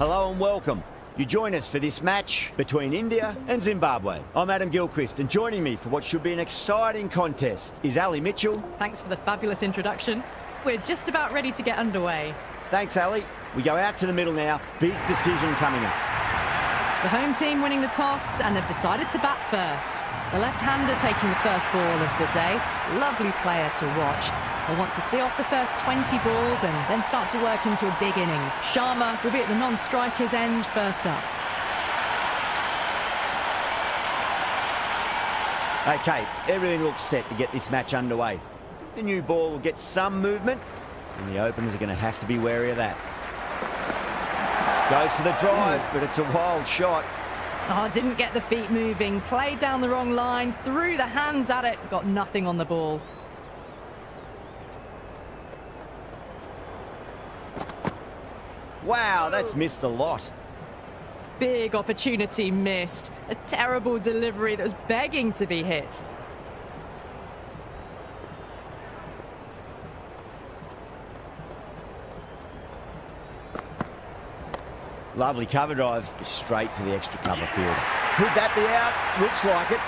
Hello and welcome. You join us for this match between India and Zimbabwe. I'm Adam Gilchrist, and joining me for what should be an exciting contest is Ali Mitchell. Thanks for the fabulous introduction. We're just about ready to get underway. Thanks, Ali. We go out to the middle now. Big decision coming up. The home team winning the toss, and they've decided to bat first. The left-hander taking the first ball of the day. Lovely player to watch. They want to see off the first 20 balls and then start to work into a big innings. Sharma will be at the non-striker's end first up. Okay, everything looks set to get this match underway. The new ball will get some movement, and the openers are going to have to be wary of that. Goes for the drive, but it's a wild shot. Oh, didn't get the feet moving. Played down the wrong line, threw the hands at it, got nothing on the ball. Wow, that's missed a lot. Big opportunity missed. A terrible delivery that was begging to be hit. Lovely cover drive, straight to the extra cover field. Could that be out? Looks like it.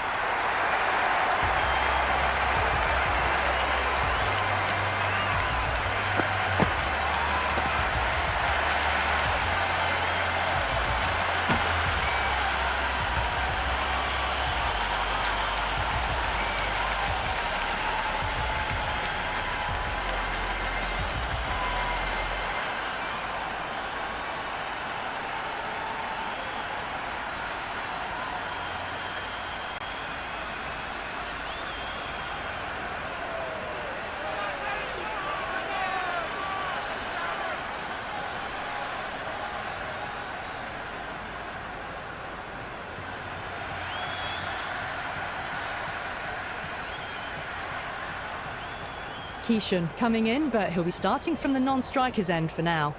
Kishan coming in, but he'll be starting from the non-striker's end for now.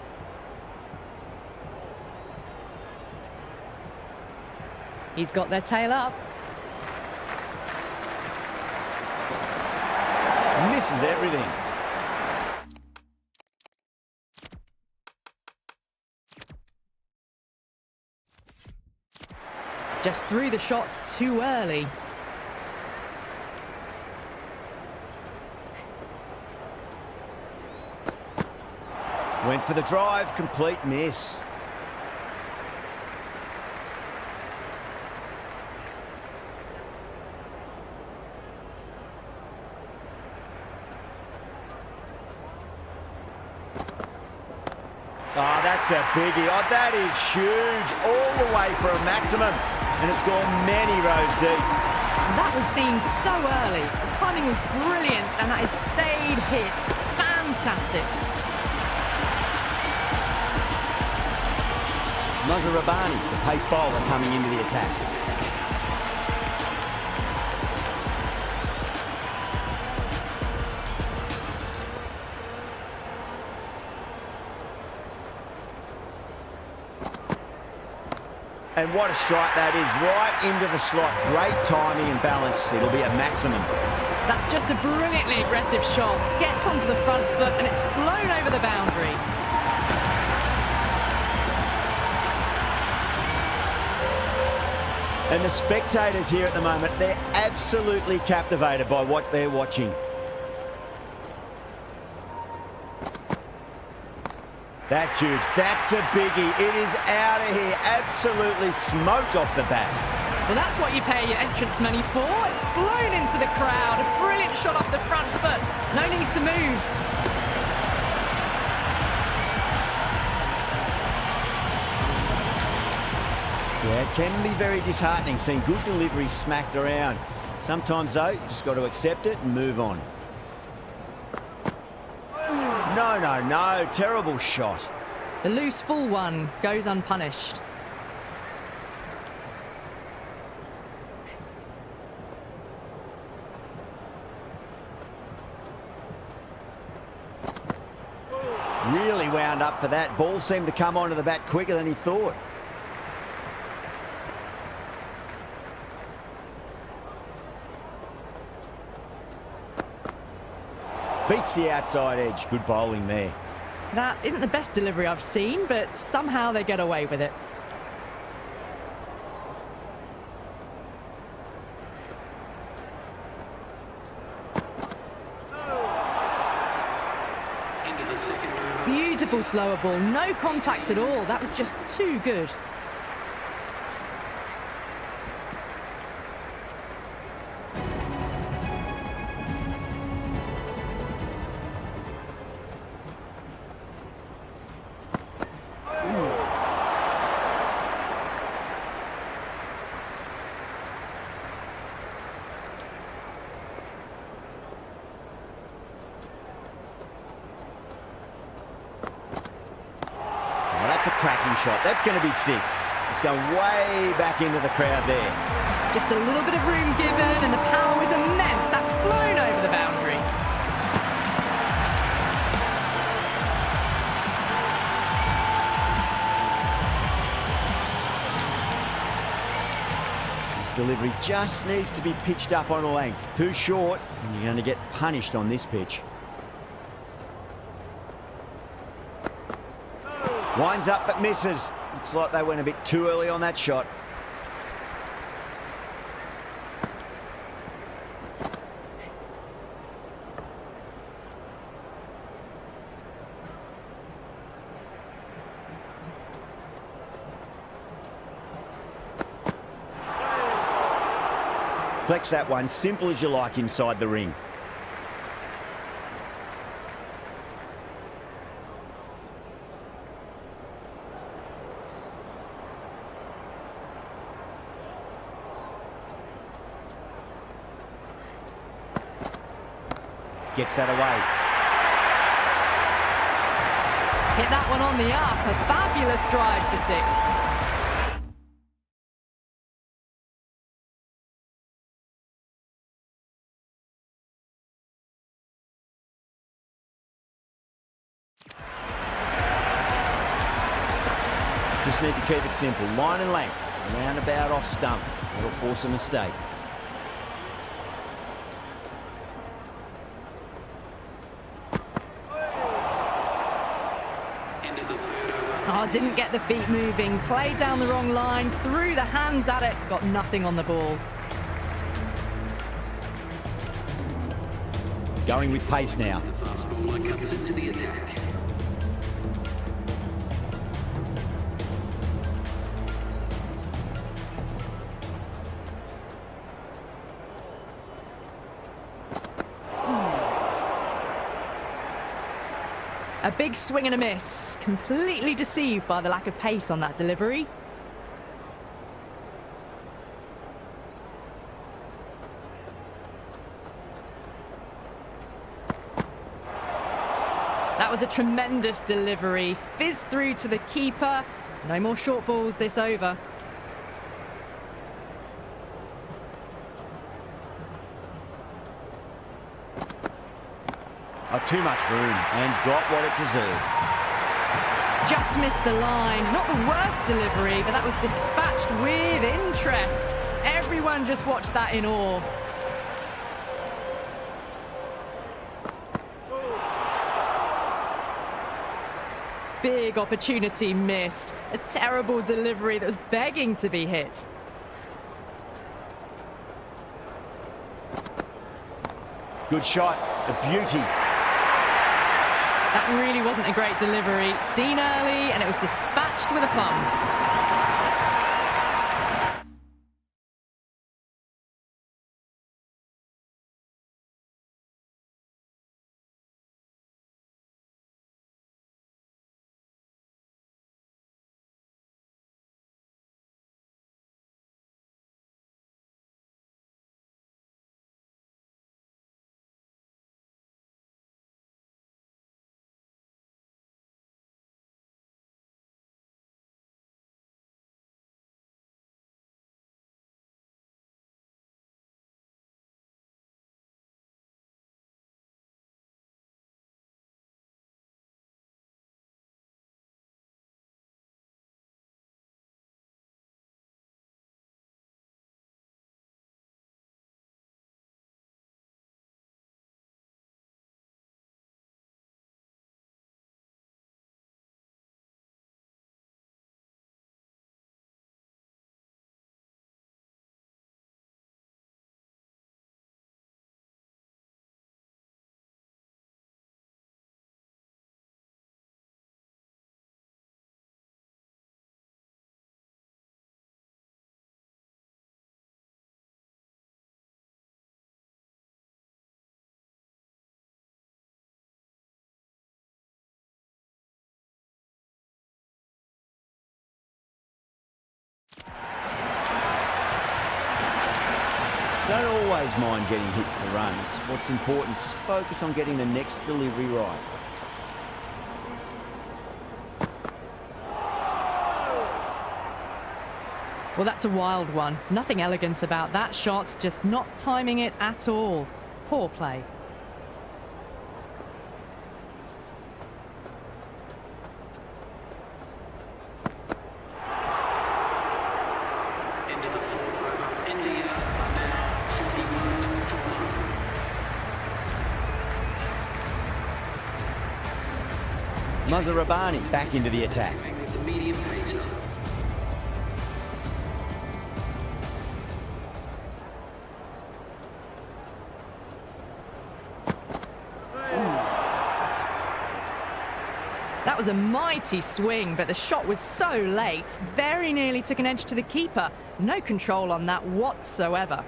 He's got their tail up. Misses everything. Just threw the shot too early. Went for the drive, complete miss. Oh, that's a biggie. Oh, that is huge. All the way for a maximum. And it's gone many rows deep. That was seen so early. The timing was brilliant, and that is stayed hit. Fantastic. Mazharabani, the pace bowler, coming into the attack. And what a strike that is, right into the slot. Great timing and balance. It'll be a maximum. That's just a brilliantly aggressive shot. Gets onto the front foot and it's flown over the boundary. And the spectators here at the moment, they're absolutely captivated by what they're watching. That's huge. That's a biggie. It is out of here. Absolutely smoked off the bat. Well, that's what you pay your entrance money for. It's flown into the crowd. A brilliant shot off the front foot. No need to move. Yeah, it can be very disheartening seeing good deliveries smacked around. Sometimes, though, you just got to accept it and move on. No, no, no. Terrible shot. The loose full one goes unpunished. Really wound up for that. Ball seemed to come onto the bat quicker than he thought. Beats the outside edge. Good bowling there. That isn't the best delivery I've seen, but somehow they get away with it. Beautiful slower ball, no contact at all. That was just too good. That's a cracking shot. That's going to be 6. It's going way back into the crowd there. Just a little bit of room given, and the power was immense. That's flown over the boundary. This delivery just needs to be pitched up on a length. Too short, and you're going to get punished on this pitch. Winds up but misses. Looks like they went a bit too early on that shot. Flex that one, simple as you like inside the ring. Gets that away. Hit that one on the up. A fabulous drive for 6. Just need to keep it simple. Line and length. Roundabout off stump. That'll force a mistake. Oh, didn't get the feet moving. Played down the wrong line. Threw the hands at it. Got nothing on the ball. Going with pace now. The fast bowler comes into the attack. A big swing and a miss. Completely deceived by the lack of pace on that delivery. That was a tremendous delivery. Fizzed through to the keeper. No more short balls this over. Too much room and got what it deserved. Just missed the line. Not the worst delivery, but that was dispatched with interest. Everyone just watched that in awe. Big opportunity missed. A terrible delivery that was begging to be hit. Good shot, a beauty. That really wasn't a great delivery. Seen early, and it was dispatched with a plum. Don't always mind getting hit for runs. What's important, just focus on getting the next delivery right. Well, that's a wild one. Nothing elegant about that shot, just not timing it at all. Poor play. Into the fourth over. India are now 41 for 1. Mazharabani back into the attack. The medium pacer. That was a mighty swing, but the shot was so late, very nearly took an edge to the keeper. No control on that whatsoever.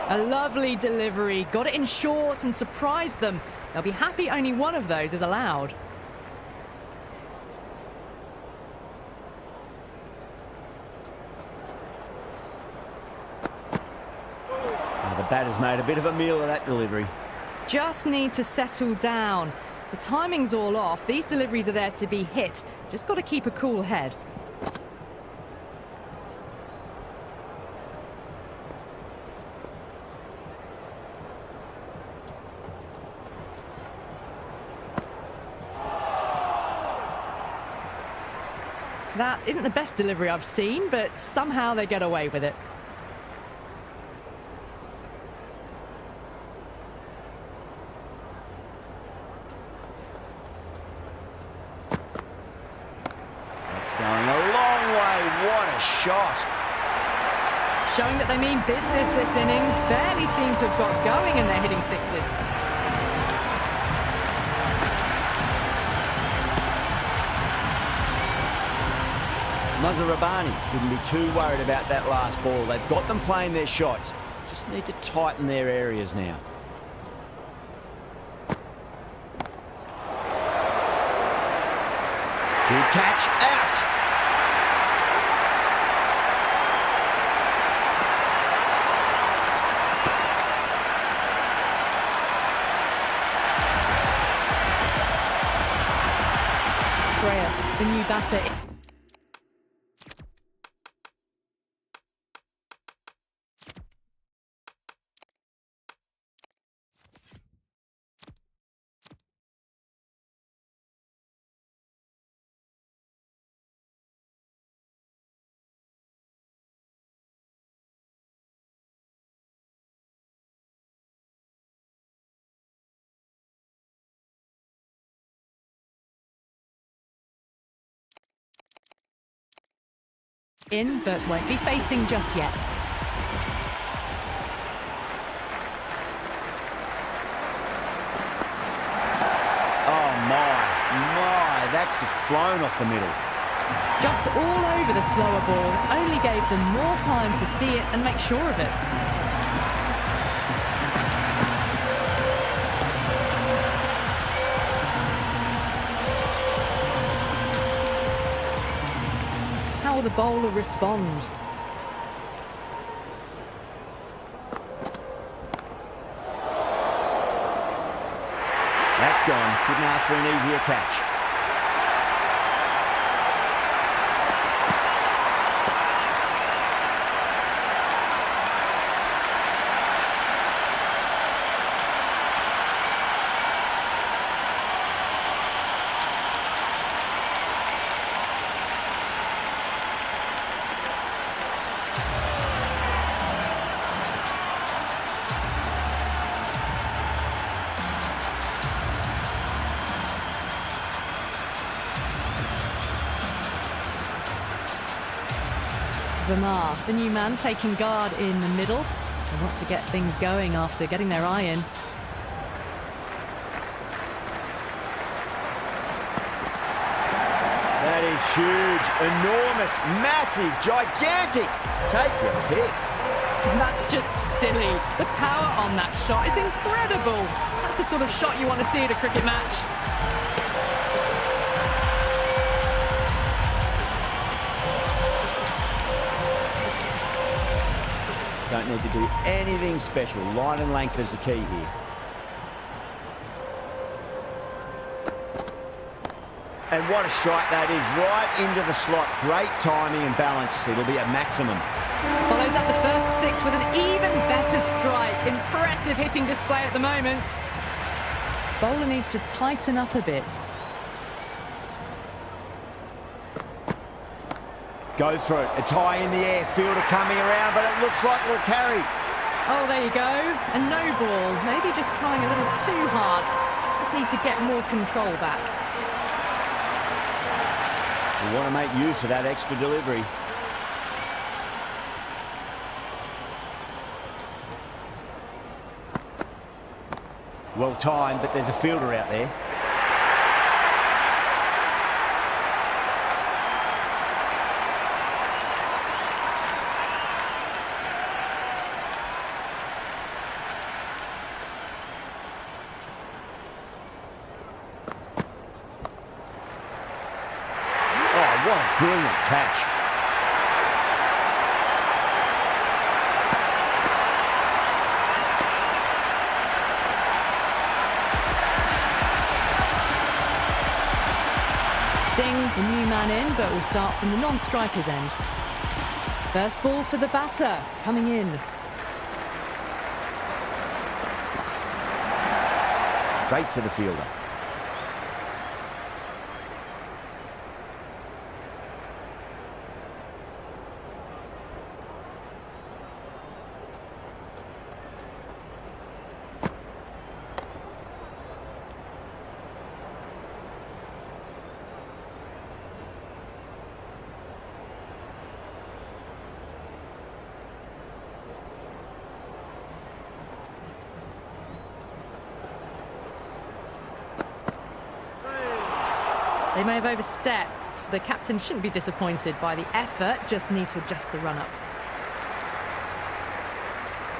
A lovely delivery, got it in short and surprised them. They'll be happy only one of those is allowed. The batter's made a bit of a meal of that delivery. Just need to settle down. The timing's all off. These deliveries are there to be hit. Just got to keep a cool head. That isn't the best delivery I've seen, but somehow they get away with it. Going a long way, what a shot. Showing that they mean business this innings. Barely seem to have got going and they're hitting sixes. Mazharabani shouldn't be too worried about that last ball. They've got them playing their shots. Just need to tighten their areas now. Good catch, out. The new batter. In, but won't be facing just yet. Oh my, that's just flown off the middle. Jumped all over the slower ball, only gave them more time to see it and make sure of it. How will the bowler respond? That's gone. Couldn't ask for an easier catch. Verma, the new man, taking guard in the middle. They want to get things going after getting their eye in. That is huge, enormous, massive, gigantic. Take your pick. That's just silly. The power on that shot is incredible. That's the sort of shot you want to see at a cricket match. Don't need to do anything special. Line and length is the key here. And what a strike that is, right into the slot. Great timing and balance. It'll be at maximum. Follows up the first 6 with an even better strike. Impressive hitting display at the moment. Bowler needs to tighten up a bit. Goes for it. It's high in the air. Fielder coming around, but it looks like it'll carry. Oh, there you go. A no ball. Maybe just trying a little too hard. Just need to get more control back. We want to make use of that extra delivery. Well timed, but there's a fielder out there. Oh, what a brilliant catch. Singh, the new man in, but will start from the non-striker's end. First ball for the batter, coming in. Straight to the fielder. They may have overstepped. The captain shouldn't be disappointed by the effort, just need to adjust the run-up.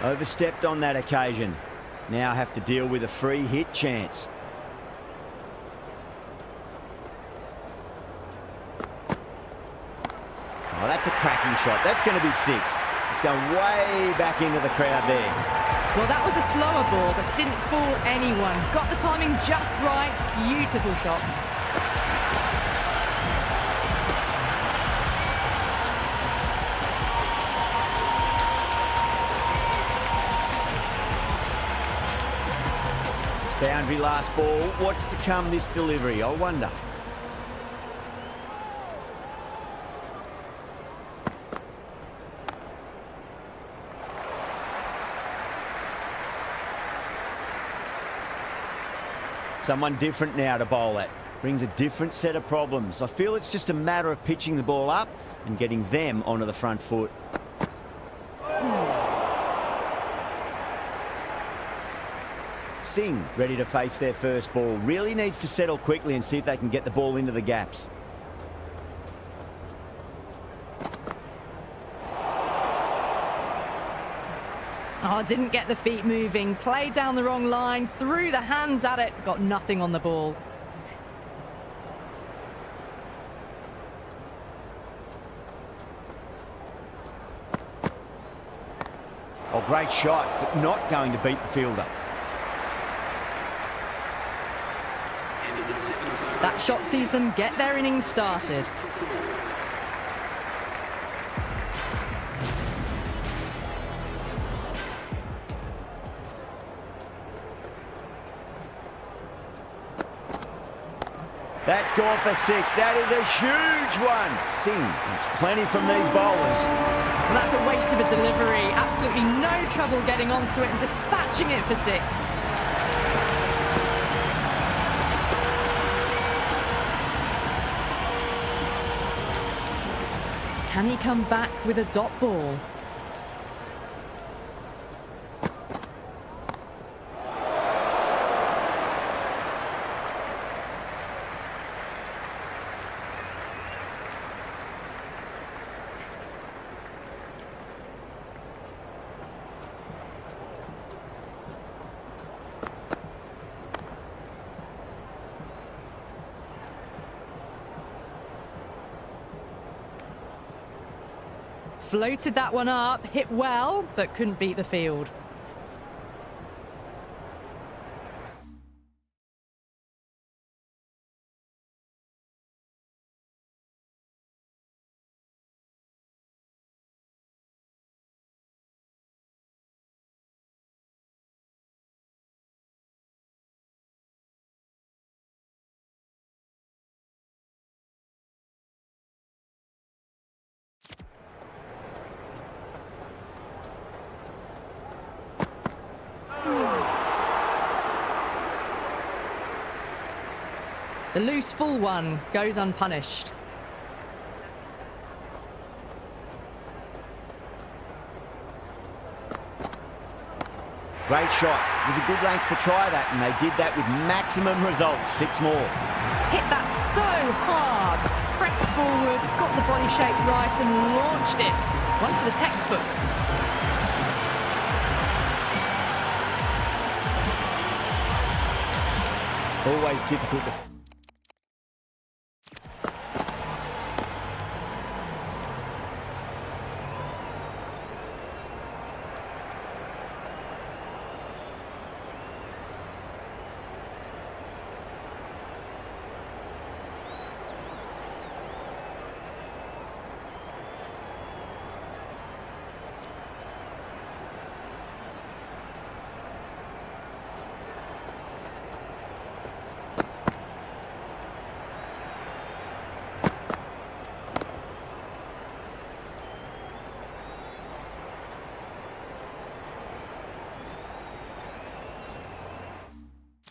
Overstepped on that occasion. Now have to deal with a free hit chance. Oh, that's a cracking shot. That's going to be 6. It's going way back into the crowd there. Well, that was a slower ball, but didn't fool anyone. Got the timing just right. Beautiful shot. Boundary last ball. What's to come this delivery? I wonder. Someone different now to bowl at. Brings a different set of problems. I feel it's just a matter of pitching the ball up and getting them onto the front foot. Singh ready to face their first ball. Really needs to settle quickly and see if they can get the ball into the gaps. Oh, didn't get the feet moving. Played down the wrong line. Threw the hands at it. Got nothing on the ball. Oh, great shot, but not going to beat the fielder. That shot sees them get their innings started. That's gone for 6. That is a huge one. Singh wants plenty from these bowlers. Well, that's a waste of a delivery. Absolutely no trouble getting onto it and dispatching it for 6. Can he come back with a dot ball? Floated that one up, hit well, but couldn't beat the field. The loose full one goes unpunished. Great shot. It was a good length to try that, and they did that with maximum results. 6 more. Hit that so hard. Pressed forward, got the body shape right and launched it. One for the textbook. Always difficult to...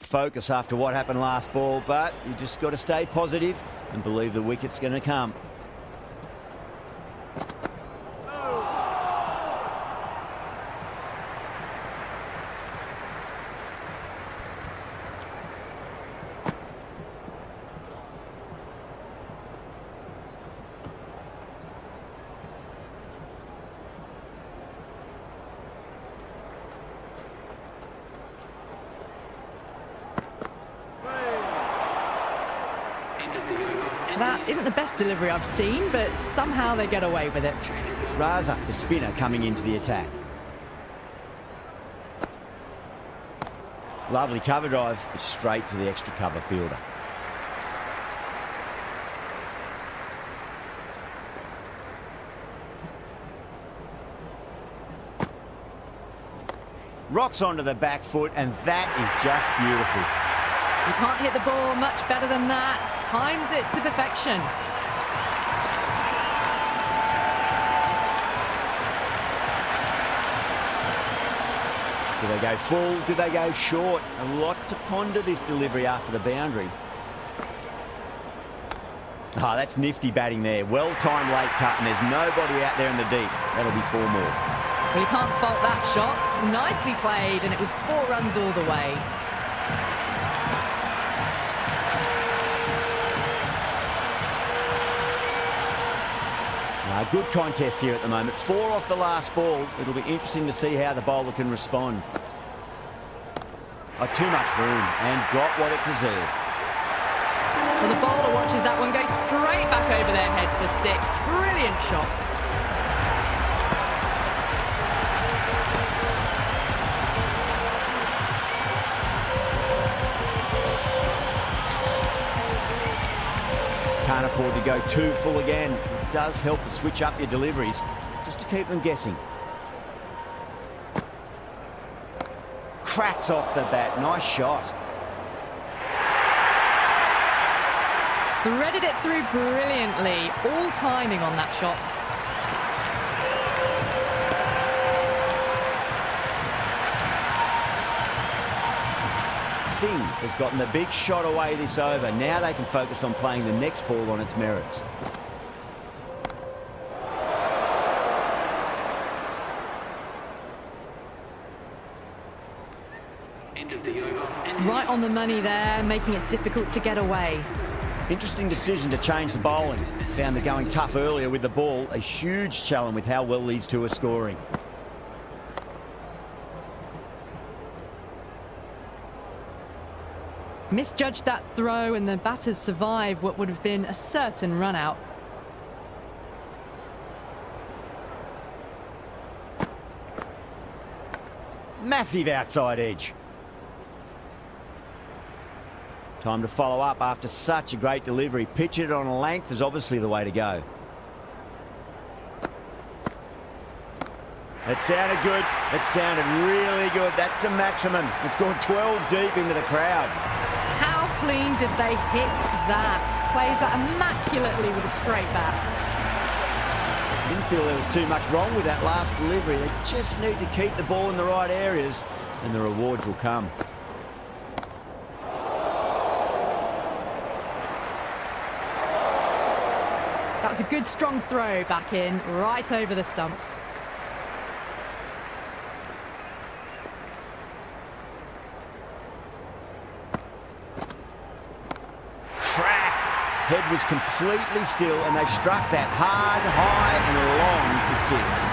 Focus after what happened last ball, but you just got to stay positive and believe the wicket's going to come. That isn't the best delivery I've seen, but somehow they get away with it. Raza, the spinner, coming into the attack. Lovely cover drive, but straight to the extra cover fielder. Rocks onto the back foot, and that is just beautiful. You can't hit the ball much better than that. Timed it to perfection. Do they go full? Do they go short? A lot to ponder this delivery after the boundary. Ah, that's nifty batting there. Well-timed late cut, and there's nobody out there in the deep. That'll be 4 more. Well, you can't fault that shot. Nicely played, and it was 4 runs all the way. Good contest here at the moment. 4 off the last ball. It'll be interesting to see how the bowler can respond. Oh, too much room, and got what it deserved. Well, the bowler watches that one go straight back over their head for 6. Brilliant shot. Can't afford to go too full again. It does help to switch up your deliveries, just to keep them guessing. Cracks off the bat. Nice shot. Threaded it through brilliantly. All timing on that shot. ZIM has gotten the big shot away this over. Now they can focus on playing the next ball on its merits. End of the over. Right on the money there, making it difficult to get away. Interesting decision to change the bowling. Found the going tough earlier with the ball. A huge challenge with how well these two are scoring. Misjudged that throw, and the batters survive what would have been a certain run out. Massive outside edge. Time to follow up after such a great delivery. Pitch it on a length is obviously the way to go. That sounded good. That sounded really good. That's a maximum. It's gone 12 deep into the crowd. How clean did they hit that? Plays that immaculately with a straight bat. Didn't feel there was too much wrong with that last delivery. They just need to keep the ball in the right areas and the rewards will come. That was a good strong throw back in, right over the stumps. Crack! Head was completely still and they struck that hard, high and long for six.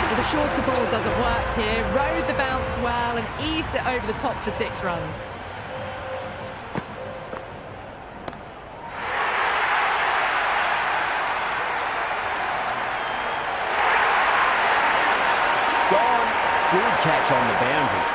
Well, the shorter ball doesn't work here. Rode the bounce well and eased it over the top for 6 runs. Gone. Good catch on the boundary.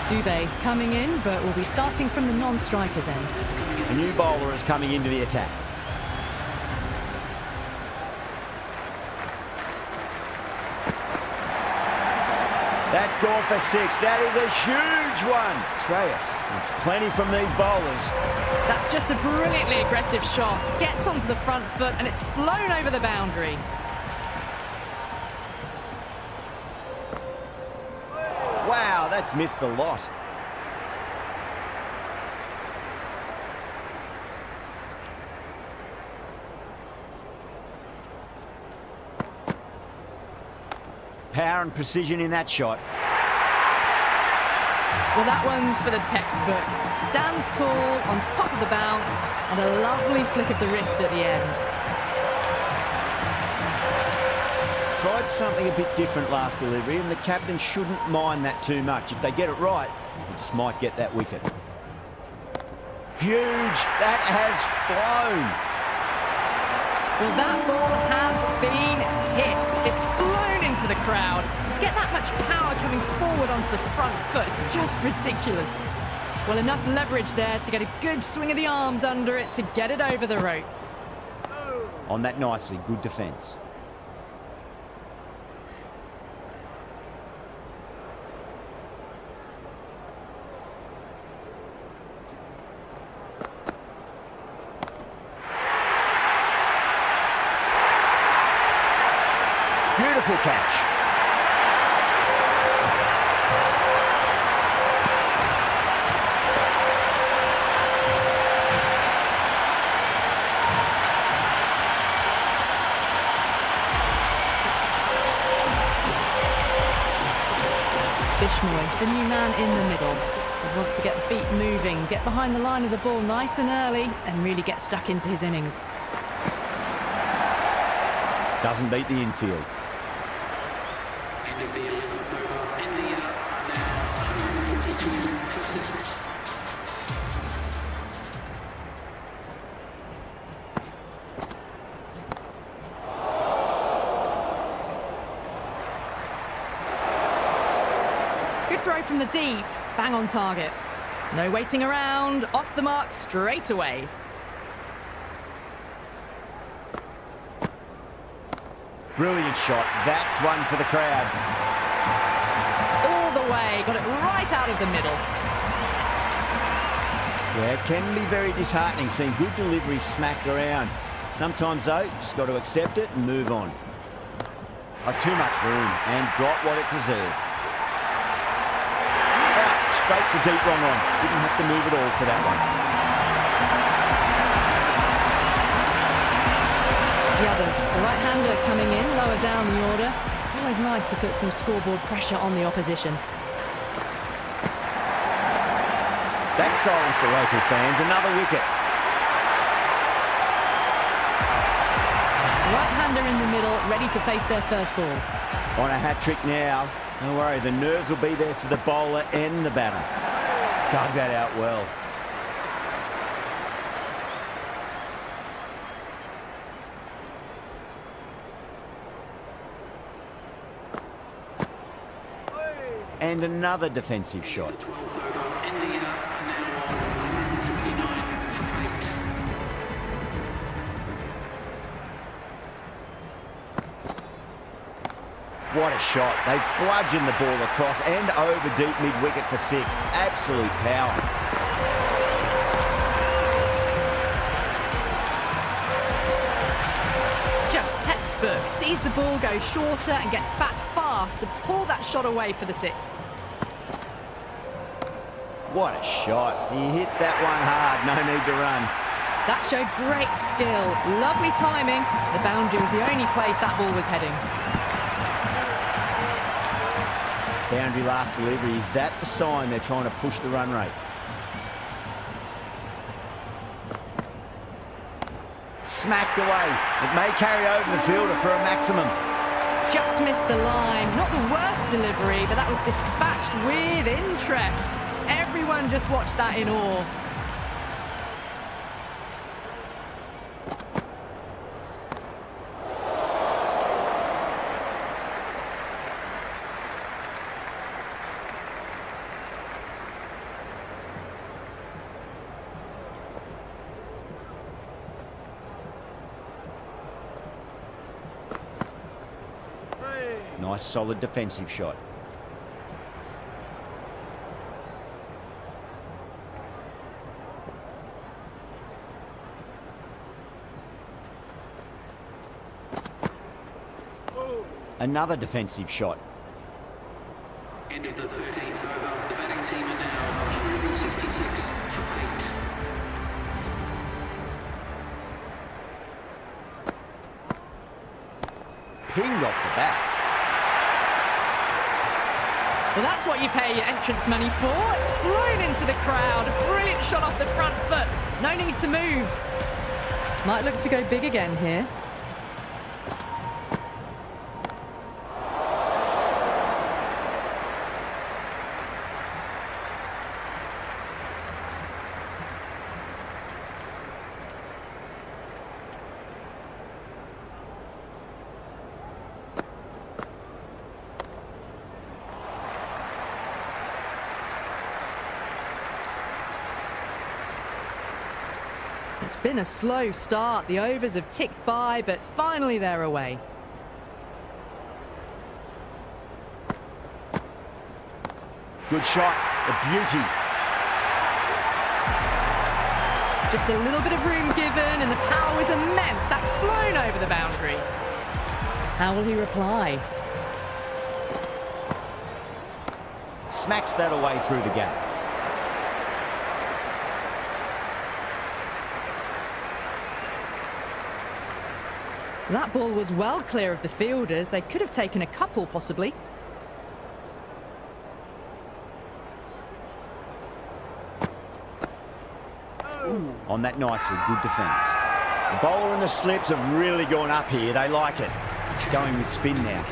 Dubé coming in, but will be starting from the non-strikers end. A new bowler is coming into the attack. That's gone for 6. That is a huge one. Shreyas, it's plenty from these bowlers. That's just a brilliantly aggressive shot. Gets onto the front foot and it's flown over the boundary. Wow, that's missed a lot. Power and precision in that shot. Well, that one's for the textbook. Stands tall, on top of the bounce, and a lovely flick of the wrist at the end. Tried something a bit different last delivery, and the captain shouldn't mind that too much. If they get it right, they just might get that wicket. Huge! That has flown! Well, that ball has been hit. It's flown into the crowd. To get that much power coming forward onto the front foot is just ridiculous. Well, enough leverage there to get a good swing of the arms under it to get it over the rope. On that nicely, good defence. Beautiful catch. Bishnoi, the new man in the middle. He wants to get the feet moving, get behind the line of the ball nice and early, and really get stuck into his innings. Doesn't beat the infield. End of the 11th over. India are now 142 for 6. Good throw from the deep, bang on target. No waiting around, off the mark straight away. Brilliant shot. That's one for the crowd. All the way, got it right out of the middle. Yeah, it can be very disheartening seeing good deliveries smacked around. Sometimes, though, just got to accept it and move on. Had too much room and got what it deserved. Out, straight to deep wrong on. Didn't have to move at all for that one. The other, the right-hander coming in, lower down the order. Always nice to put some scoreboard pressure on the opposition. That silenced the local fans. Another wicket. Right-hander in the middle, ready to face their first ball. On a hat-trick now. Don't worry, the nerves will be there for the bowler and the batter. Dug that out well. And another defensive shot. What a shot. They bludgeoned the ball across and over deep mid-wicket for 6. Absolute power. Just textbook. Sees the ball go shorter and gets back fast to pull that shot away for the 6. What a shot. He hit that one hard. No need to run. That showed great skill. Lovely timing. The boundary was the only place that ball was heading. Boundary last delivery. Is that the sign they're trying to push the run rate? Smacked away. It may carry over the fielder for a maximum. Just missed the line. Not the worst delivery, but that was dispatched with interest. Everyone just watched that in awe. Nice solid defensive shot. Another defensive shot. End of the 13th over. The batting team are now 166 for 8. Pinged off the bat. Well, that's what you pay your entrance money for. It's flown into the crowd. A brilliant shot off the front foot. No need to move. Might look to go big again here. It's been a slow start. The overs have ticked by, but finally they're away. Good shot. A beauty. Just a little bit of room given, and the power was immense. That's flown over the boundary. How will he reply? Smacks that away through the gap. That ball was well clear of the fielders. They could have taken a couple, possibly. Ooh. On that nicely, good defence. The bowler and the slips have really gone up here. They like it. Going with spin now.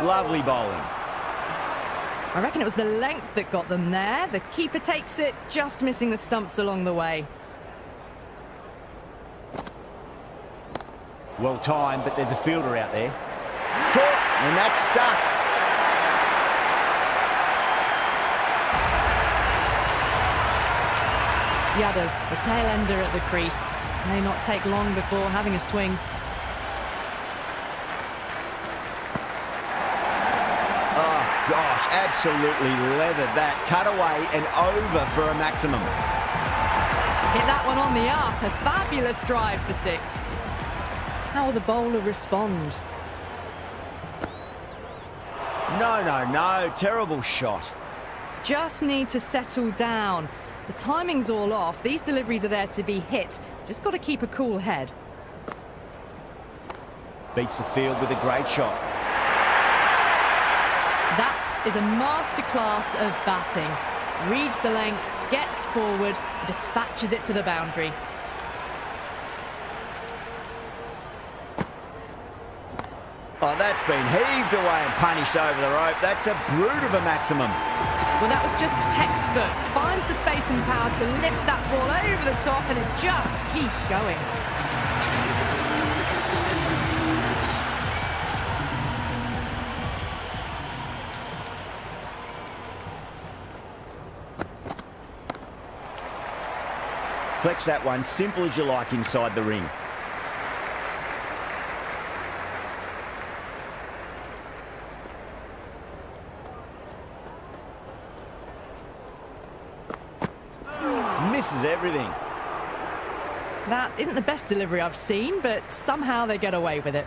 Lovely bowling. I reckon it was the length that got them there. The keeper takes it, just missing the stumps along the way. Well timed, but there's a fielder out there. Caught, and that's stuck. Yadav, the tail ender at the crease. May not take long before having a swing. Oh, gosh, absolutely leathered that. Cut away and over for a maximum. Hit that one on the up. A fabulous drive for 6. How will the bowler respond? No, no, no. Terrible shot. Just need to settle down. The timing's all off. These deliveries are there to be hit. Just got to keep a cool head. Beats the field with a great shot. That is a masterclass of batting. Reads the length, gets forward, dispatches it to the boundary. Oh, that's been heaved away and punished over the rope. That's a brute of a maximum. Well, that was just textbook. Finds the space and power to lift that ball over the top, and it just keeps going. Flex that one, simple as you like inside the ring. Misses everything. That isn't the best delivery I've seen, but somehow they get away with it.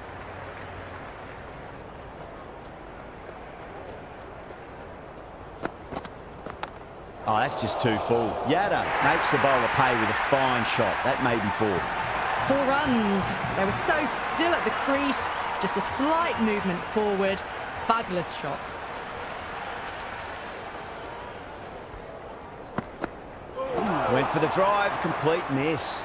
Oh, that's just too full. Yada makes the bowler pay with a fine shot. That may be 4. 4 runs. They were so still at the crease. Just a slight movement forward. Fabulous shots. Went for the drive, complete miss.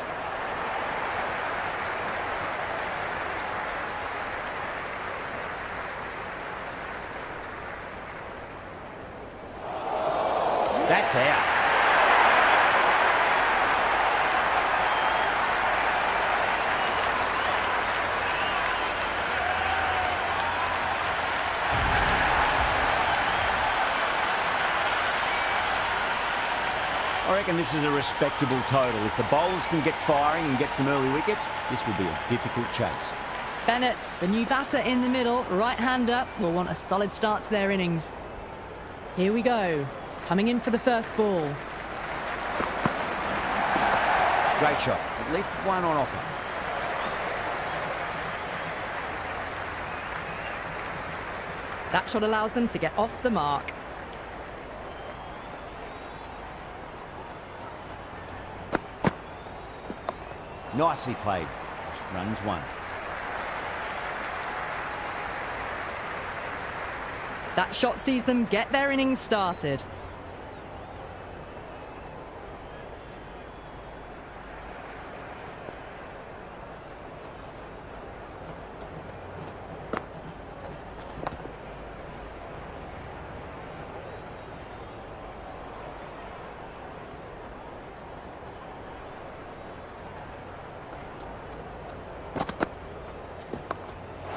That's out. I reckon this is a respectable total. If the bowlers can get firing and get some early wickets, this will be a difficult chase. Bennett, the new batter in the middle, right-hander, will want a solid start to their innings. Here we go. Coming in for the first ball. Great shot. At least one on offer. That shot allows them to get off the mark. Nicely played. Runs 1. That shot sees them get their innings started.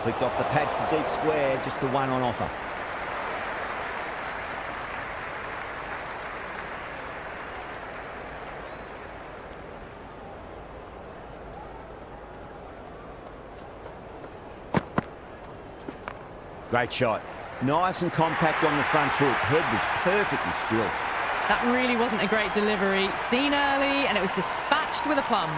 Flicked off the pads to deep square, just the one on offer. Great shot. Nice and compact on the front foot. Head was perfectly still. That really wasn't a great delivery. Seen early, and it was dispatched with a plum.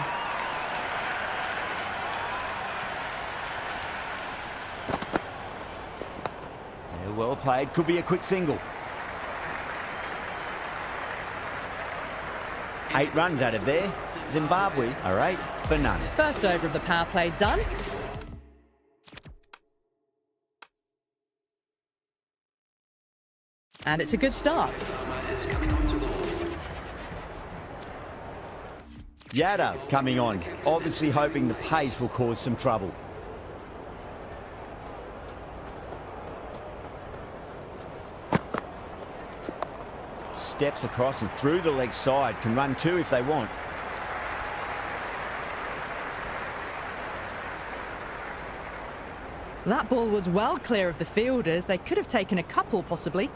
Yeah, well played. Could be a quick single. 8 runs out of there. Zimbabwe are 8 for none. First over of the power play done. And it's a good start. Yada coming on, obviously hoping the pace will cause some trouble. Steps across and through the leg side. Can run 2 if they want. That ball was well clear of the fielders. They could have taken a couple, possibly.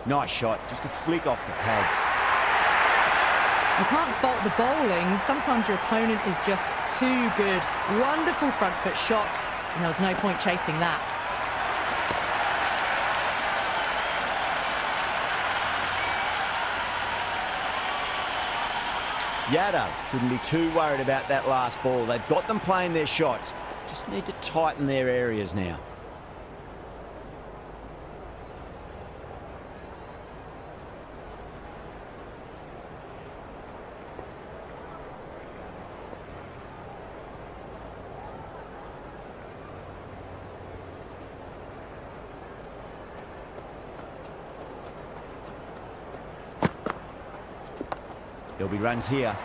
Nice shot, just a flick off the pads. You can't fault the bowling. Sometimes your opponent is just too good. Wonderful front foot shot, and there was no point chasing that. Yada shouldn't be too worried about that last ball. They've got them playing their shots. Just need to tighten their areas now. There'll be runs here.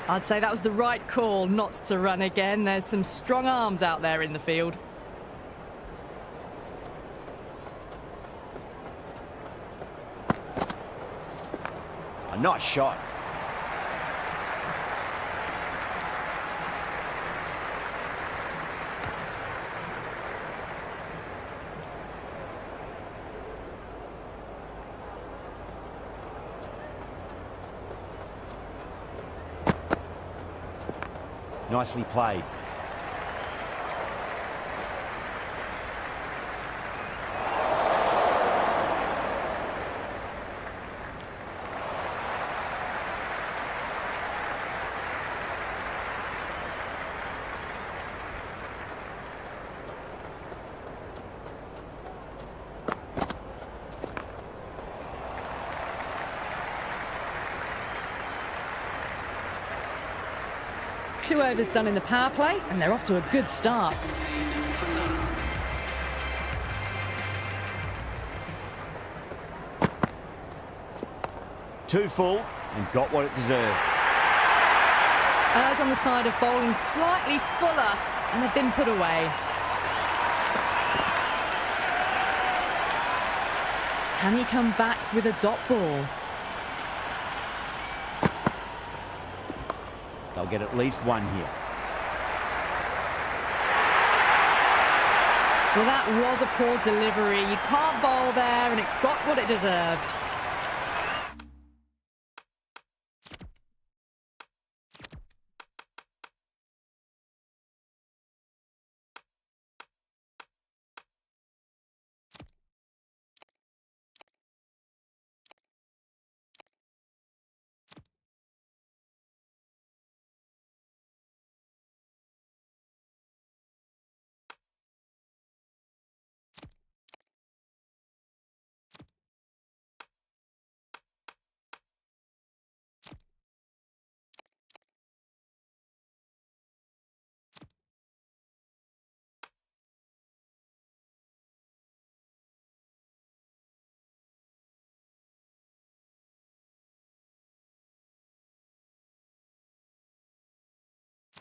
I'd say that was the right call not to run again. There's some strong arms out there in the field. A nice shot. Nicely played. Two overs done in the power play, and they're off to a good start. Two full and got what it deserved. Errs on the side of bowling slightly fuller, and they've been put away. Can he come back with a dot ball? They'll get at least one here. Well, that was a poor delivery. You can't bowl there, and it got what it deserved.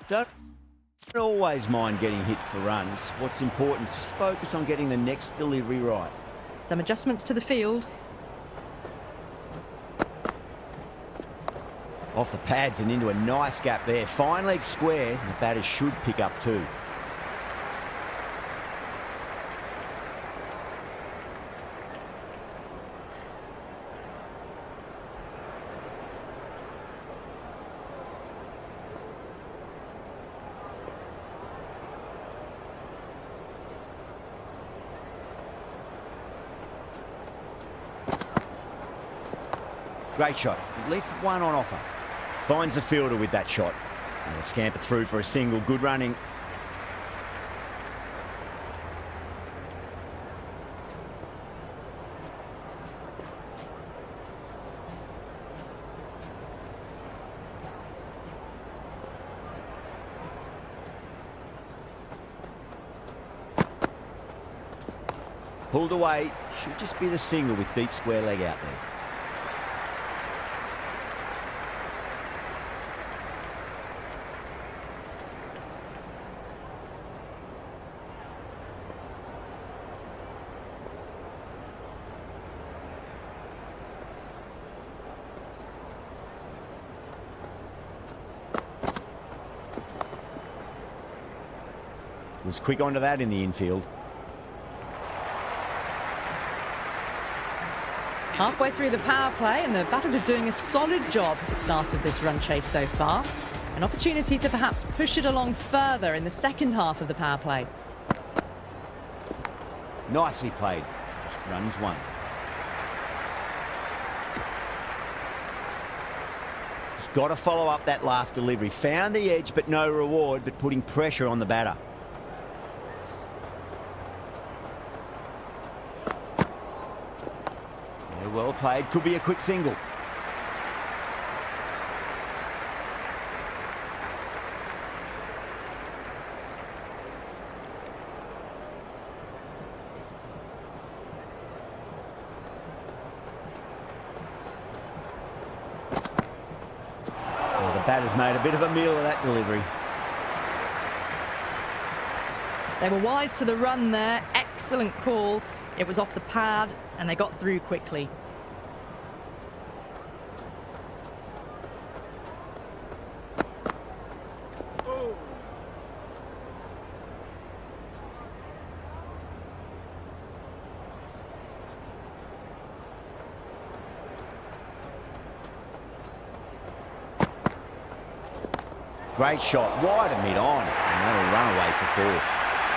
Don't always mind getting hit for runs. What's important is just focus on getting the next delivery right. Some adjustments to the field. Off the pads and into a nice gap there. Fine leg square, and the batters should pick up too. Great shot. At least one on offer. Finds the fielder with that shot. And they'll scamper through for a single. Good running. Pulled away. Should just be the single with deep square leg out there. Was quick onto that in the infield. Halfway through the power play, and the batters are doing a solid job at the start of this run chase so far. An opportunity to perhaps push it along further in the second half of the power play. Nicely played. Runs one. Just got to follow up that last delivery. Found the edge, but no reward, but putting pressure on the batter. Well played. Could be a quick single. batter's made a bit of a meal of that delivery. They were wise to the run there. Excellent call. It was off the pad and they got through quickly. Great shot, wide and mid-on, and that'll run away for 4.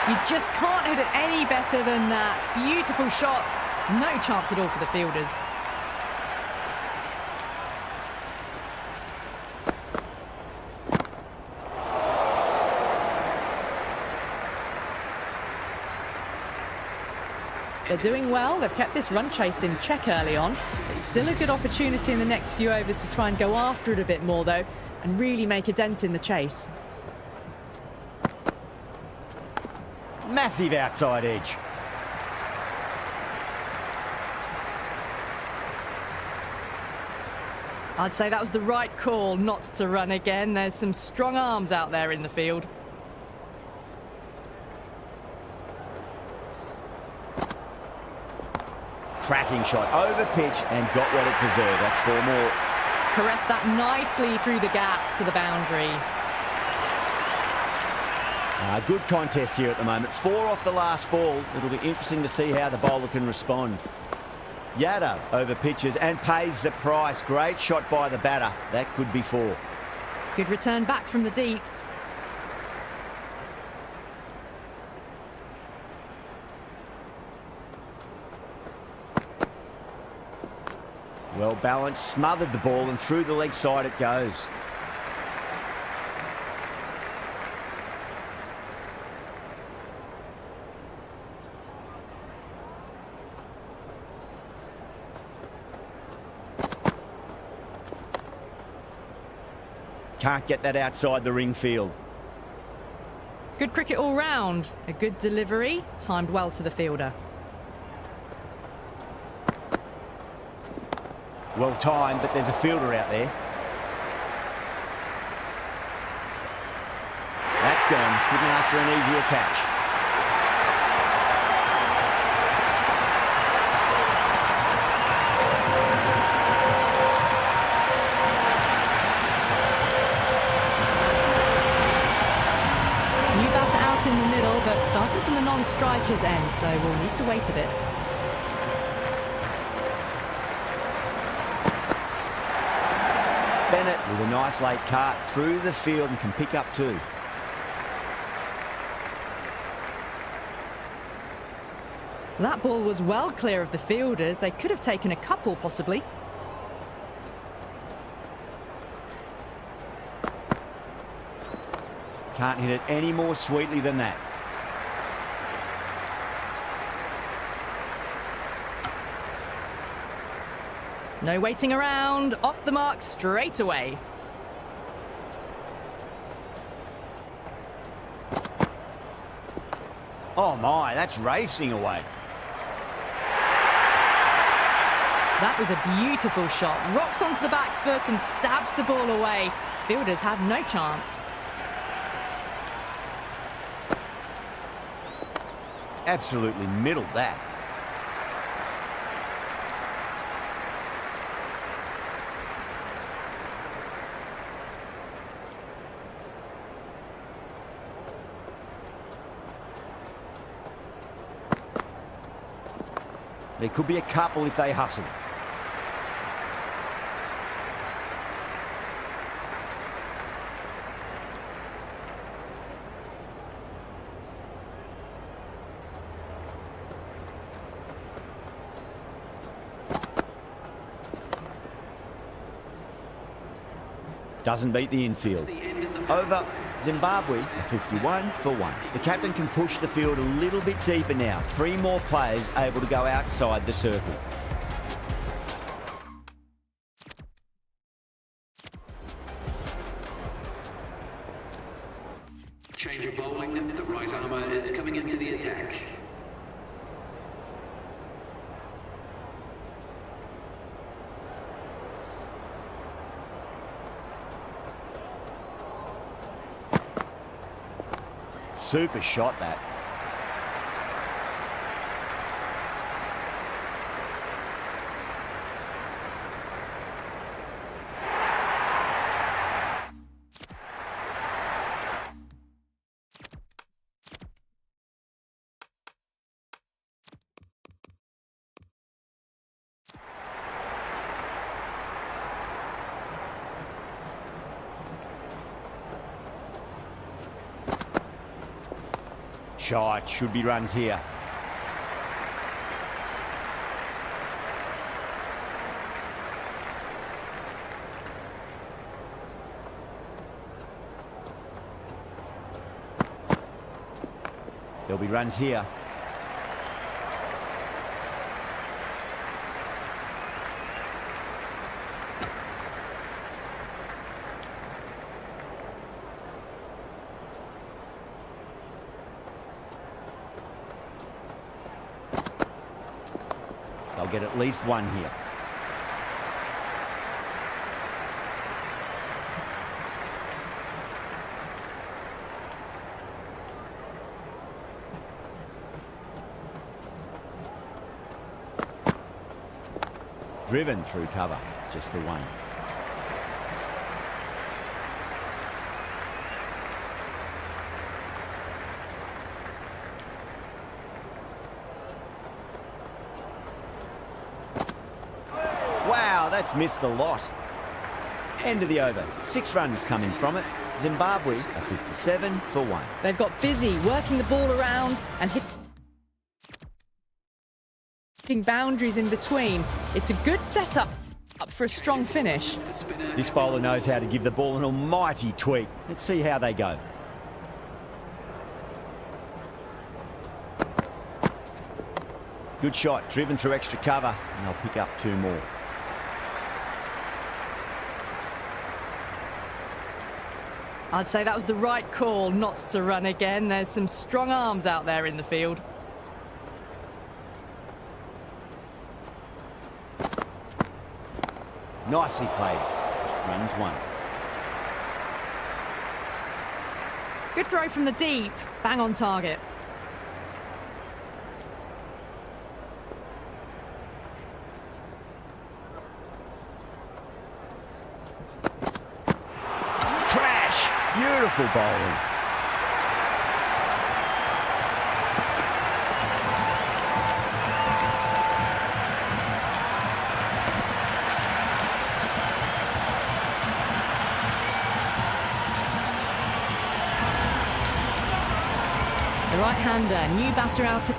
You just can't hit it any better than that. Beautiful shot. No chance at all for the fielders. They're doing well. They've kept this run chase in check early on. It's still a good opportunity in the next few overs to try and go after it a bit more, though, and really make a dent in the chase. Massive outside edge. I'd say that was the right call not to run again. There's some strong arms out there in the field. Cracking shot, over pitch and got what it deserved. That's 4 more. Caressed that nicely through the gap to the boundary. Good contest here at the moment. 4 off the last ball. It'll be interesting to see how the bowler can respond. Yadav over pitches and pays the price. Great shot by the batter. That could be 4. Good return back from the deep. Well balanced, smothered the ball and through the leg side it goes. Can't get that outside the ring field. Good cricket all round. A good delivery, timed well to the fielder. Well timed, but there's a fielder out there. That's gone. Couldn't ask for an easier catch. New batter out in the middle, but starting from the non-striker's end, so we'll need to wait a bit. Bennett with a nice late cart through the field and can pick up 2. That ball was well clear of the fielders. They could have taken a couple, possibly. Can't hit it any more sweetly than that. No waiting around. Off the mark straight away. Oh my, that's racing away. That was a beautiful shot. Rocks onto the back foot and stabs the ball away. Fielders had no chance. Absolutely middled that. There could be a couple if they hustle. Doesn't beat the infield. Over Zimbabwe, a 51 for 1. The captain can push the field a little bit deeper now. 3 more players able to go outside the circle. Change of bowling. The right armour is coming into the attack. Super shot, that. Shot, should be runs here. There'll be runs here. They'll get at least one here. Driven through cover, just the one. Wow, that's missed the lot. End of the over. 6 runs coming from it. Zimbabwe are 57 for 1. They've got busy working the ball around and hitting boundaries in between. It's a good setup for a strong finish. This bowler knows how to give the ball an almighty tweak. Let's see how they go. Good shot, driven through extra cover, and they'll pick up 2 more. I'd say that was the right call not to run again. There's some strong arms out there in the field. Nicely played. Runs 1. Good throw from the deep. Bang on target. Beautiful bowling. The right-hander, new batter out.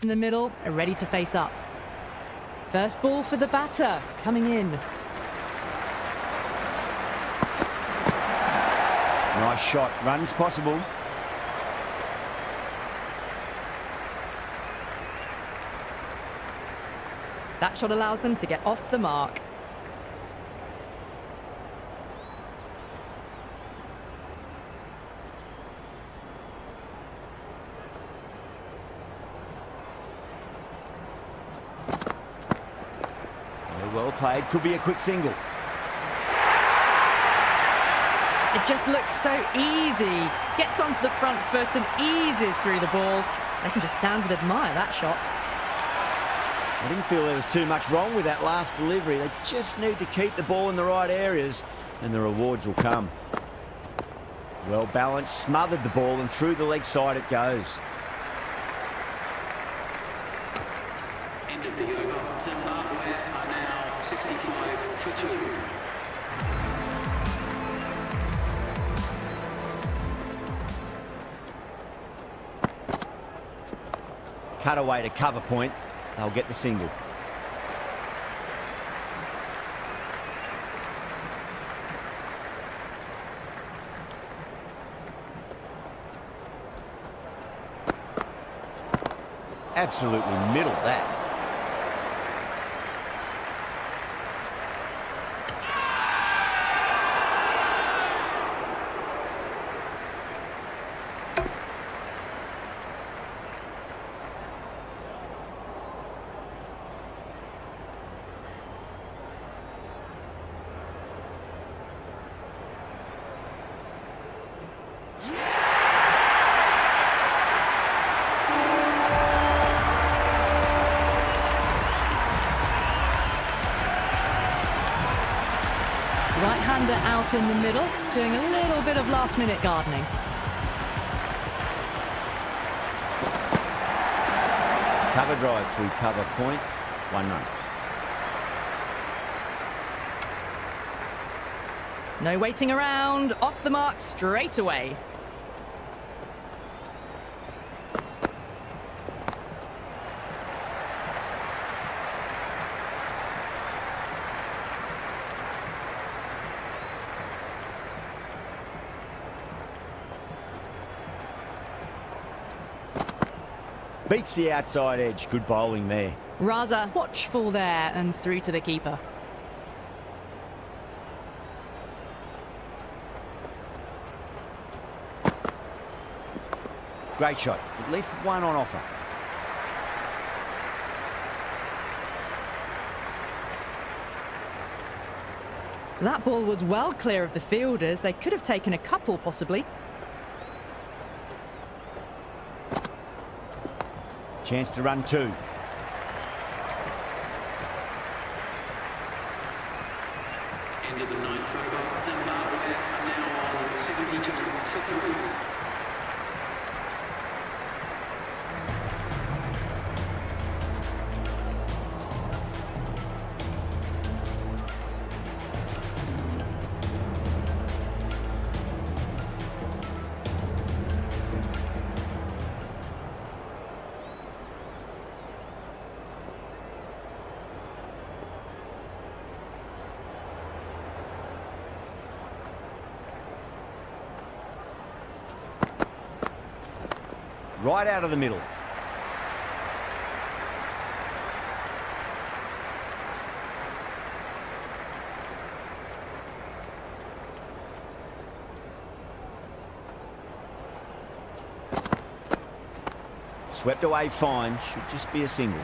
In the middle, are ready to face up. First ball for the batter, coming in. Nice shot, runs possible. That shot allows them to get off the mark. Well played, could be a quick single. It just looks so easy. Gets onto the front foot and eases through the ball. They can just stand and admire that shot. I didn't feel there was too much wrong with that last delivery. They just need to keep the ball in the right areas and the rewards will come. Well balanced, smothered the ball and through the leg side it goes. End of the over. Zimbabwe are now 65 for 2. Cut away to cover point. they'll get the single. Absolutely middle that. Right-hander out in the middle, doing a little bit of last-minute gardening. Cover drive through cover point, 1 run. No waiting around, off the mark straight away. Beats the outside edge. Good bowling there. Raza watchful there and through to the keeper. Great shot. At least one on offer. That ball was well clear of the fielders. They could have taken a couple, possibly. Chance to run 2. End of the 9th over. Zimbabwe are now on 72 for 3. Right out of the middle. Swept away fine. Should just be a single.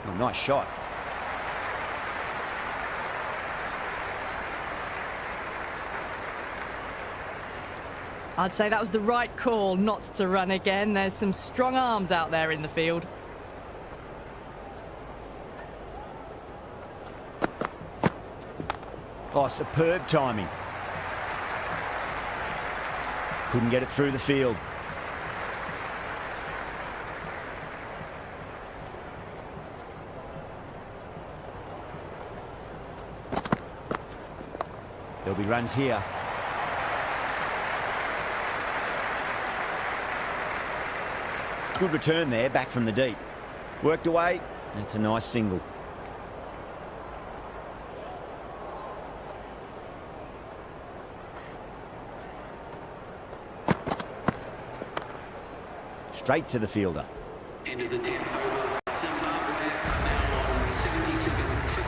Oh, nice shot. I'd say that was the right call not to run again. There's some strong arms out there in the field. Oh, superb timing. Couldn't get it through the field. There'll be runs here. Good return there, back from the deep. Worked away. That's a nice single. Straight to the fielder. End of the 10th over. Zimbabwe are now on 77 for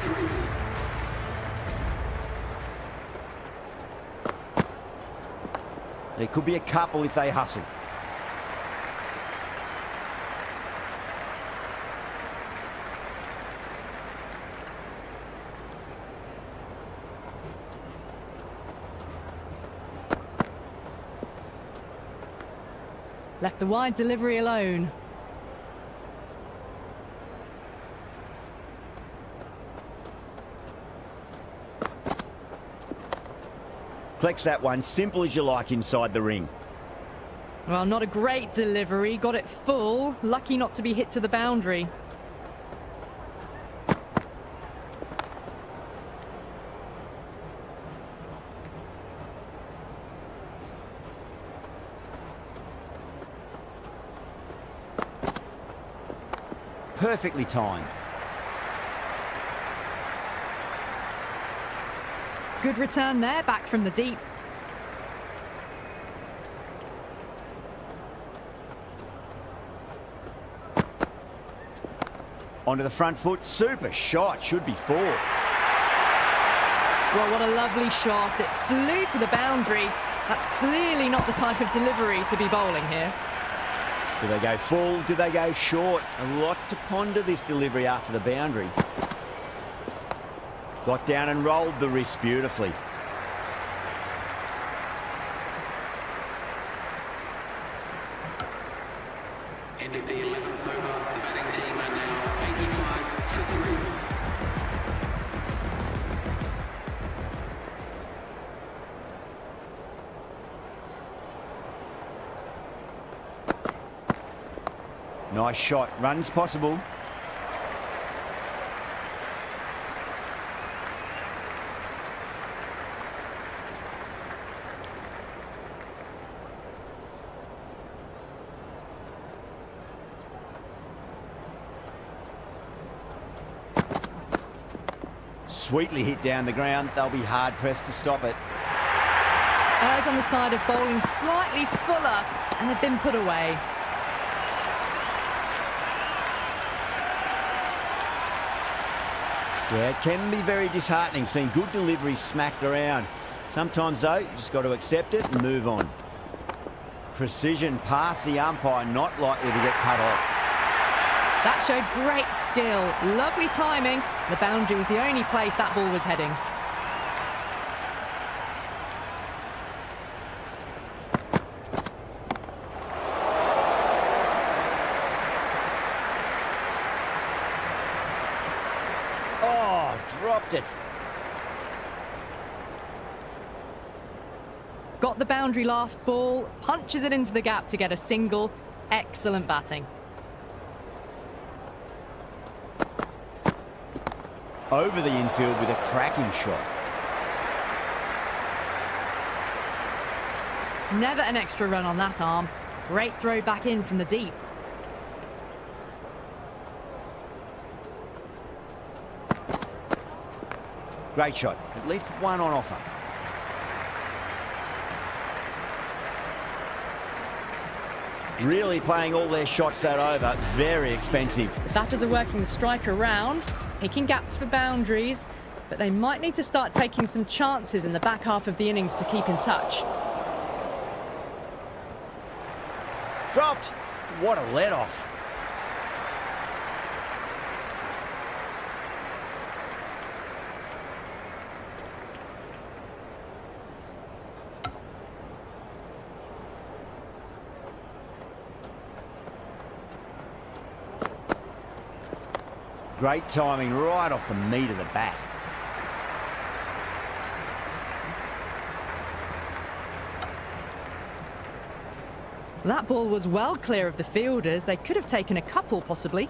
3. There could be a couple if they hustle. Left the wide delivery alone. Collects that one, simple as you like inside the ring. Well, not a great delivery. Got it full. Lucky not to be hit to the boundary. perfectly timed. Good return there, back from the deep. Onto the front foot, super shot, should be 4. Well, what a lovely shot. It flew to the boundary. That's clearly not the type of delivery to be bowling here. Do they go full? Do they go short? A lot to ponder this delivery after the boundary. Got down and rolled the wrist beautifully. End of the 11th over. The batting team are now 85 for 3. Nice shot. Runs possible. Sweetly hit down the ground. They'll be hard pressed to stop it. Errs on the side of bowling slightly fuller, and they've been put away. Yeah, it can be very disheartening seeing good deliveries smacked around. Sometimes, though, you just got to accept it and move on. Precision past the umpire, not likely to get cut off. That showed great skill. Lovely timing. The boundary was the only place that ball was heading. Dropped it. Got the boundary last ball, punches it into the gap to get a single. Excellent batting. Over the infield with a cracking shot. Never an extra run on that arm. Great throw back in from the deep. Great shot. At least one on offer. Really playing all their shots that over. Very expensive. The batters are working the strike around, picking gaps for boundaries, but they might need to start taking some chances in the back half of the innings to keep in touch. Dropped. What a let-off. Great timing right off the meat of the bat. That ball was well clear of the fielders. They could have taken a couple, possibly.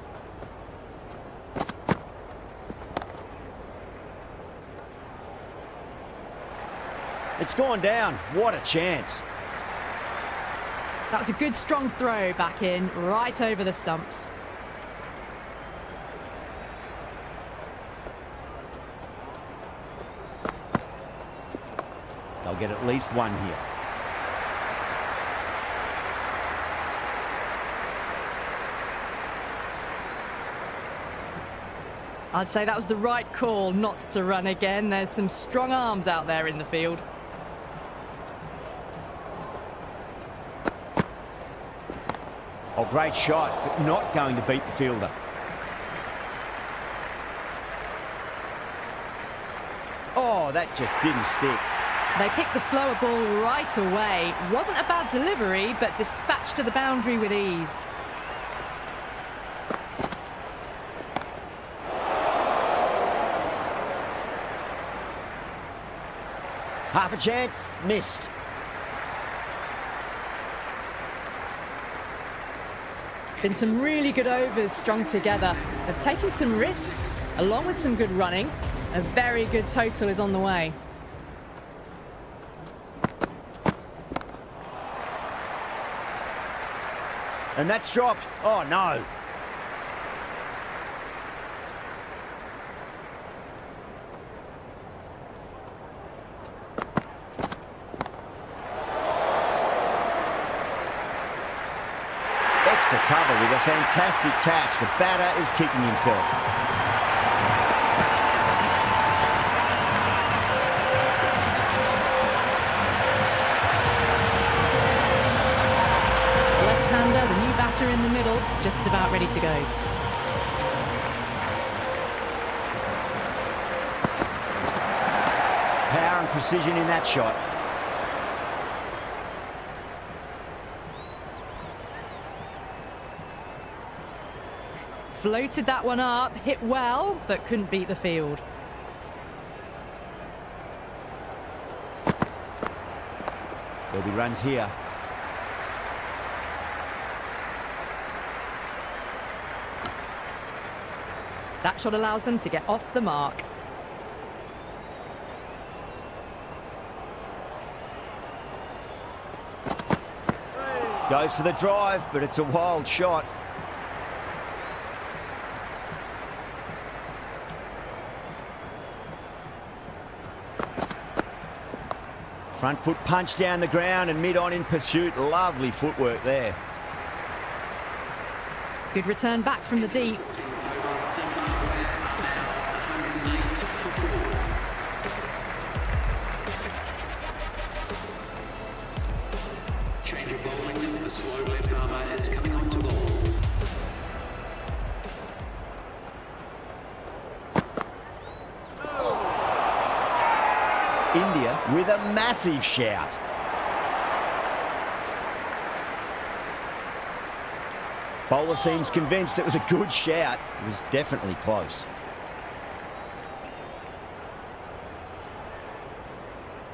It's gone down. What a chance. That was a good, strong throw back in, right over the stumps. They'll get at least one here. I'd say that was the right call not to run again. There's some strong arms out there in the field. Oh, great shot, but not going to beat the fielder. Oh, that just didn't stick. They picked the slower ball right away. Wasn't a bad delivery, but dispatched to the boundary with ease. Half a chance, missed. Been some really good overs strung together. They've taken some risks, along with some good running. A very good total is on the way. And that's dropped. Oh, no. a fantastic catch. The batter is kicking himself. Left-hander, the new batter in the middle, just about ready to go. Power and precision in that shot. Floated that one up, hit well, but couldn't beat the field. There'll be runs here. That shot allows them to get off the mark. Goes for the drive, but it's a wild shot. Front foot punch down the ground and mid-on in pursuit. Lovely footwork there. Good return back from the deep. Change of bowling. The slow left armour is coming on to bowl. India with a massive shout. Bowler seems convinced it was a good shout. It was definitely close.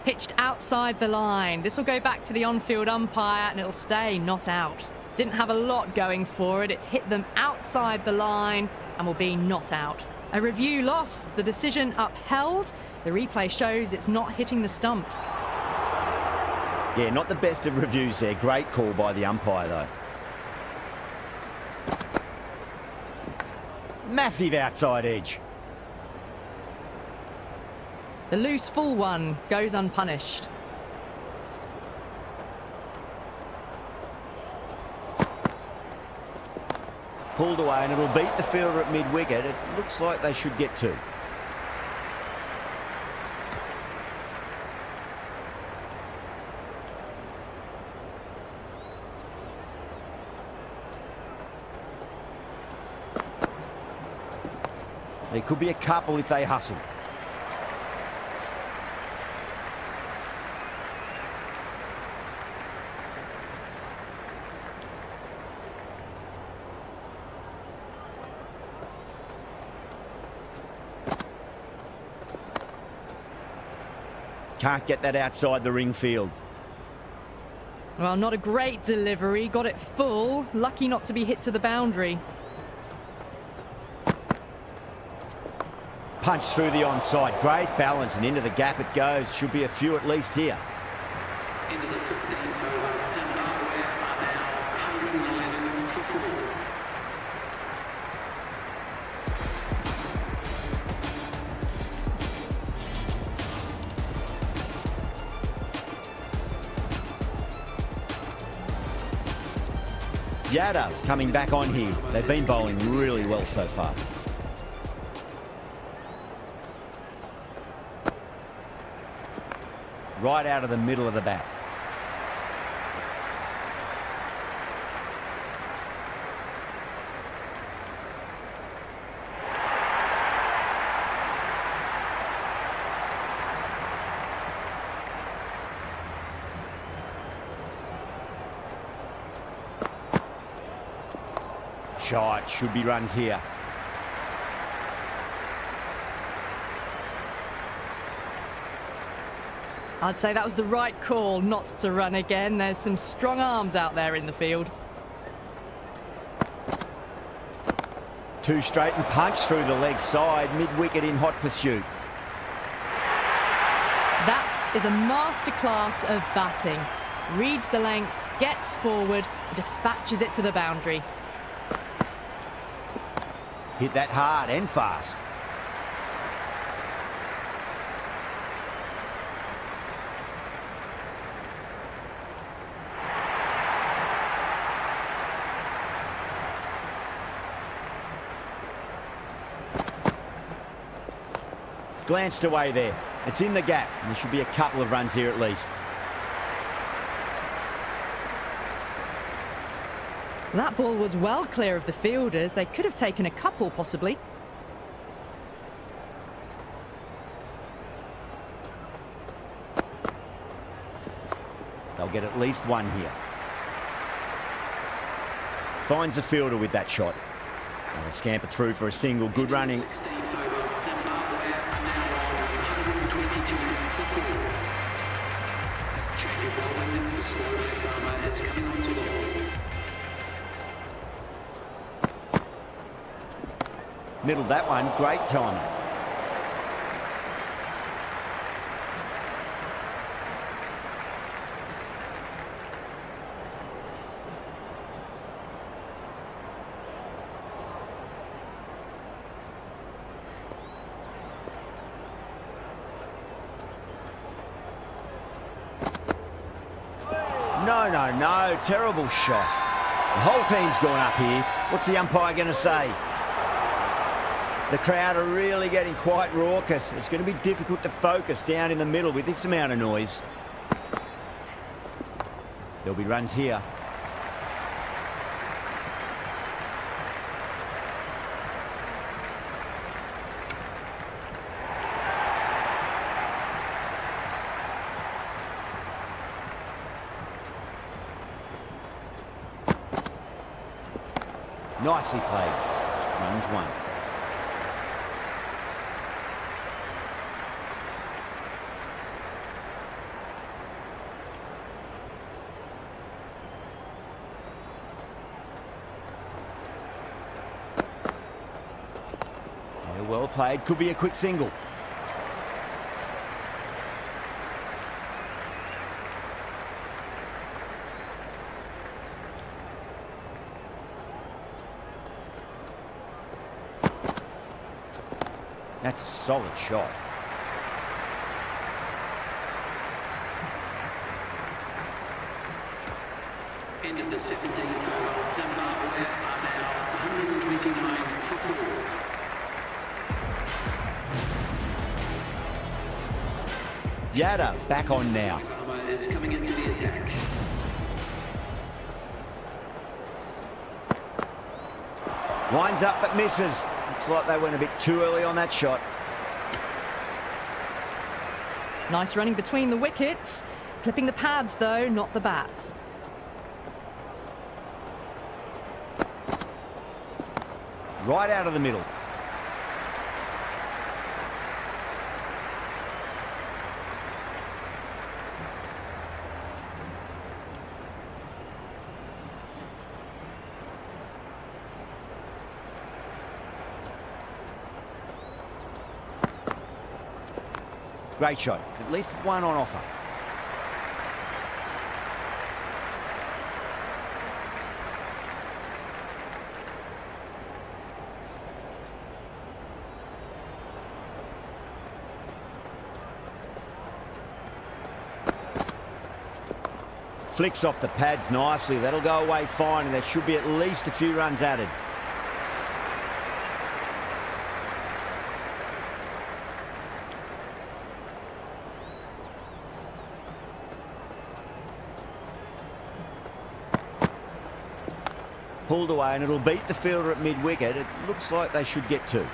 Pitched outside the line. This will go back to the on-field umpire and it'll stay not out. Didn't have a lot going for it. It's hit them outside the line and will be not out. A review lost, the decision upheld. The replay shows it's not hitting the stumps. Yeah, not the best of reviews there. Great call by the umpire, though. Massive outside edge. The loose full one goes unpunished. Pulled away and it'll beat the fielder at mid-wicket. It looks like they should get two. There could be a couple if they hustle. Can't get that outside the ring field. Well, not a great delivery. Got it full. Lucky not to be hit to the boundary. Punch through the onside. Great balance and into the gap it goes. Should be a few at least here. Into the 15th over. Zimbabwe are now 111 for 4. Yadav coming back on here. They've been bowling really well so far. Right out of the middle of the bat. Shot, should be runs here. I'd say that was the right call not to run again. There's some strong arms out there in the field. Two straight and punch through the leg side, mid-wicket in hot pursuit. That is a masterclass of batting. Reads the length, gets forward, and dispatches it to the boundary. Hit that hard and fast. Glanced away there. It's in the gap, and there should be a couple of runs here at least. That ball was well clear of the fielders. They could have taken a couple, possibly. They'll get at least one here. Finds the fielder with that shot. And they scamper through for a single. Good running. 16th over, Zimbabwe now on 122 for 4. Change of bowling, the slow left armour is coming onto the ball. Middled that one. Great timing. No. Terrible shot. The whole team's gone up here. What's the umpire going to say? The crowd are really getting quite raucous. It's going to be difficult to focus down in the middle with this amount of noise. There'll be runs here. Nicely played. Runs one. Yeah, well played. Could be a quick single. That's a solid shot. End of the 17th over, Zimbabwe are now 129 for 4. Yada back on now. Armour is coming into the attack. Winds up but misses. Looks like they went a bit too early on that shot. Nice running between the wickets. Clipping the pads, though, not the bats. Right out of the middle. Great shot. At least one on offer. Flicks off the pads nicely. That'll go away fine, and there should be at least a few runs added. Pulled away, and it'll beat the fielder at mid-wicket. It looks like they should get two.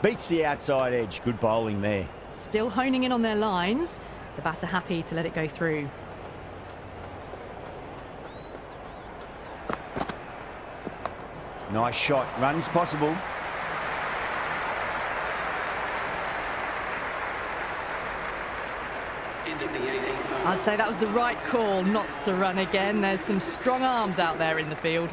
Beats the outside edge. Good bowling there. Still honing in on their lines. The batter happy to let it go through. Nice shot. Runs possible. End of the 18th over. I'd say that was the right call not to run again. There's some strong arms out there in the field.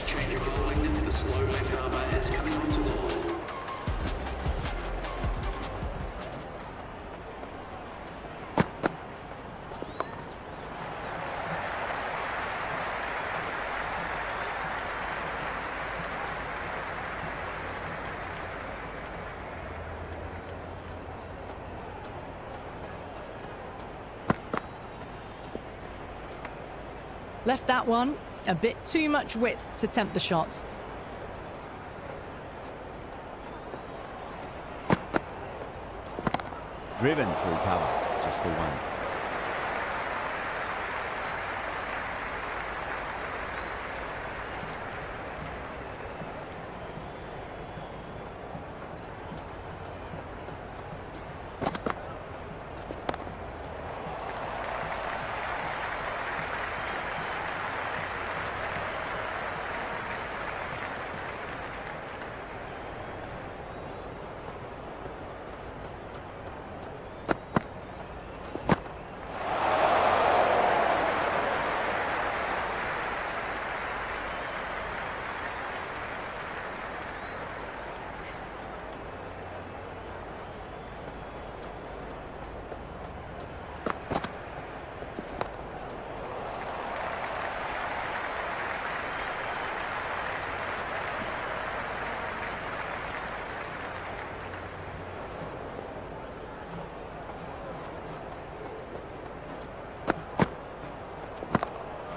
Change of bowling, the slow left armour is coming onto the ball. Left that one a bit too much width to tempt the shot. Driven through cover, just the one.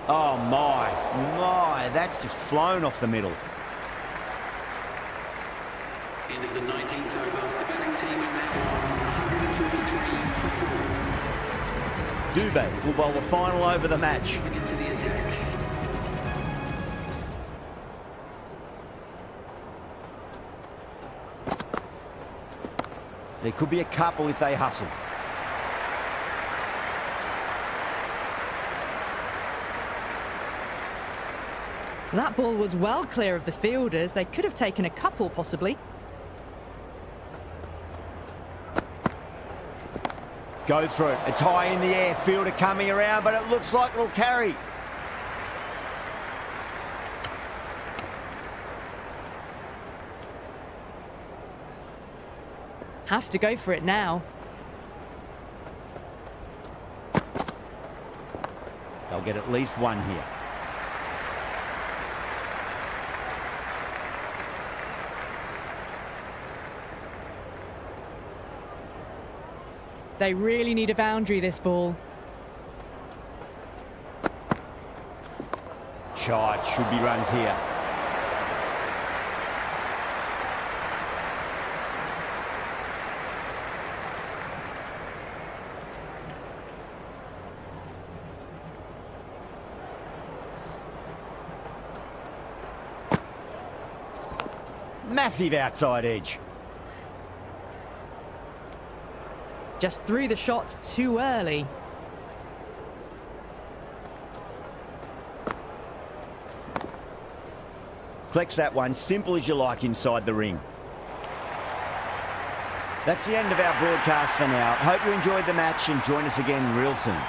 Oh my, that's just flown off the middle. End of the 19th over. The batting team are now 143 for 4. Dubé will bowl the final over the match. Coming into the attack. There could be a couple if they hustle. That ball was well clear of the fielders. They could have taken a couple, possibly. Goes for it. It's high in the air. Fielder coming around, but it looks like it'll carry. Have to go for it now. They'll get at least one here. They really need a boundary, this ball. Shot, should be runs here. Massive outside edge. Just threw the shot too early. Collects that one, simple as you like inside the ring. That's the end of our broadcast for now. Hope you enjoyed the match and join us again real soon.